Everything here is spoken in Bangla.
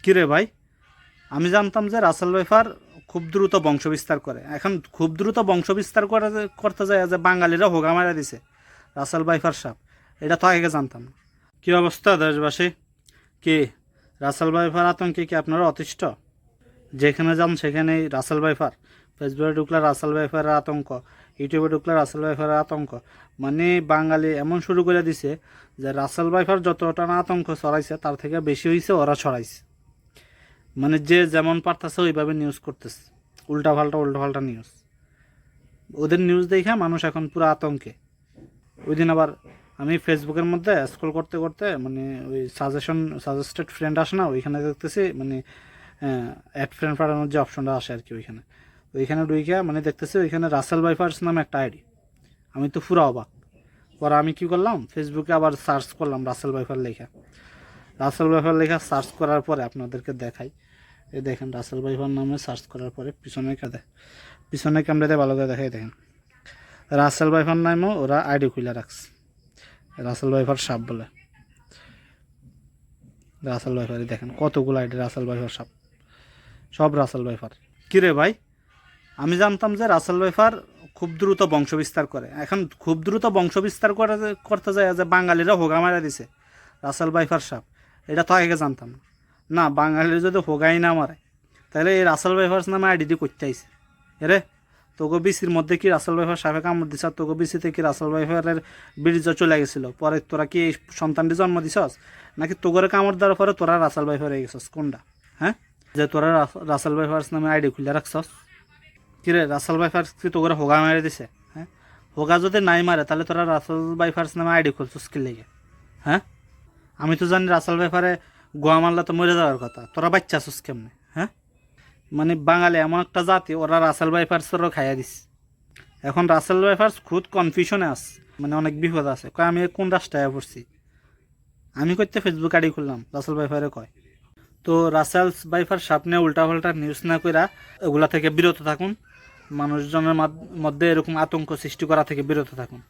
কিরে ভাই, আমি জানতাম যে রাসেল ভাইফার খুব দ্রুত বংশবিস্তার করে। এখন খুব দ্রুত বংশবিস্তার করতে যায় যে বাঙালিরা হোগা মারা দিছে রাসেল ভাইফার সাপ। এটা তো আগে জানতাম না। কী অবস্থা দেশবাসী? কি রাসেল ভাইফার আতঙ্কে কি আপনারা অতিষ্ঠ? যেখানে যান সেখানেই রাসেল ভাইফার। ফেসবুকে ঢুকলে রাসেল ভাইফারের আতঙ্ক, ইউটিউবে ঢুকলে রাসেল ভাইফারের আতঙ্ক। মানে বাঙালি এমন শুরু করে দিছে যে রাসেল ভাইফার যতটা না আতঙ্ক ছড়াইছে তার থেকে বেশি হয়েছে ওরা ছড়াইছে। মানে যে যেমন পারতেছে ওইভাবে নিউজ করতেছে, উল্টাপাল্টা নিউজ। ওদের নিউজ দেখে মানুষ এখন পুরো আতঙ্কে। ওই দিন আবার আমি ফেসবুকের মধ্যে স্ক্রল করতে করতে মানে ওই সাজেস্টেড ফ্রেন্ড আসে না, ওইখানে দেখতেছি মানে অ্যাড ফ্রেন্ড পাঠানোর যে অপশনটা আসে আর কি, ওইখানে ঢুইকা মানে দেখতেছি ওইখানে রাসেল ভাইফার্স নামে একটা আইডি। আমি তো পুরো অবাক। পরে আমি কি করলাম, ফেসবুকে আবার সার্চ করলাম রাসেল ভাইফার লেখা সার্চ করার পরে আপনাদেরকে দেখাই। এই দেখেন রাসেল ভাইফার নামে সার্চ করার পরে পিছনে ক্যামেরাতে ভালো করে দেখাই। দেখেন রাসেল ভাইফার নামেও ওরা আইডি খুলে রাখছে, রাসেল ভাইফার সাপ বলে। রাসেল ভাইফারই দেখেন কতগুলো আইডি রাসেল ভাইফার সাপ, সব রাসেল ভাইফার। কিরে ভাই, আমি জানতাম যে রাসেল ভাইফার খুব দ্রুত বংশবিস্তার করে। এখন খুব দ্রুত বংশবিস্তার করতে যায় যে বাঙালিরা হোগা মারা দিছে রাসেল ভাইফার সাপ। এটা তো আগে জানতাম না। না, বাঙালির যদি হোগাই না মারে তাহলে এই রাসেল ভাইফার্স নামে আইডি করতে আইছে। এরে তোকে বিসির মধ্যে কি রাসেল ভাইফার সাপে কামড় দিছ? তোকে বিসিতে কি রাসেল ভাইফারের বীর্য চলে গেছিল? পরে তোরা কি এই সন্তানটি জন্ম দিছস, নাকি তোগরে কামড় দেওয়ার পরে তোরা রাসেল ভাইফার হয়ে গেছস? কোনটা? হ্যাঁ, যে তোরা রাসেল ভাইফার্স নামে আইডি খুলে রাখছস। কিরে রাসেল ভাইফার্স কি তোগরে হোগা মারে দিছে? হ্যাঁ, হোগা যদি নাই মারে তাহলে তোরা রাসেল ভাইফার্স নামে আইডি খুলছস কি লেগে? হ্যাঁ, আমি তো জানি রাসেল ভাইফারে গোয়া মারলে তো মরে যাওয়ার কথা, তোরা বাচ্চা আসুস কেমনে? হ্যাঁ, মানে বাঙালি এমন একটা জাতি, ওরা রাসেল ভাইফার্সেরও খাইয়া দিস। এখন রাসেল ভাইফার্স খুদ কনফিউশনে আছে, মানে অনেক বিপদ আছে। কয় আমি কোন রাস্তায় পড়ছি? আমি করতে ফেসবুক আইডি খুললাম, রাসেল ভাইফারে কয়। তো রাসেল ভাইফার সামনে উল্টাপাল্টা নিউজ না কইরা এগুলা থেকে বিরত থাকুন, মানুষজনের মধ্যে এরকম আতঙ্ক সৃষ্টি করা থেকে বিরত থাকুন।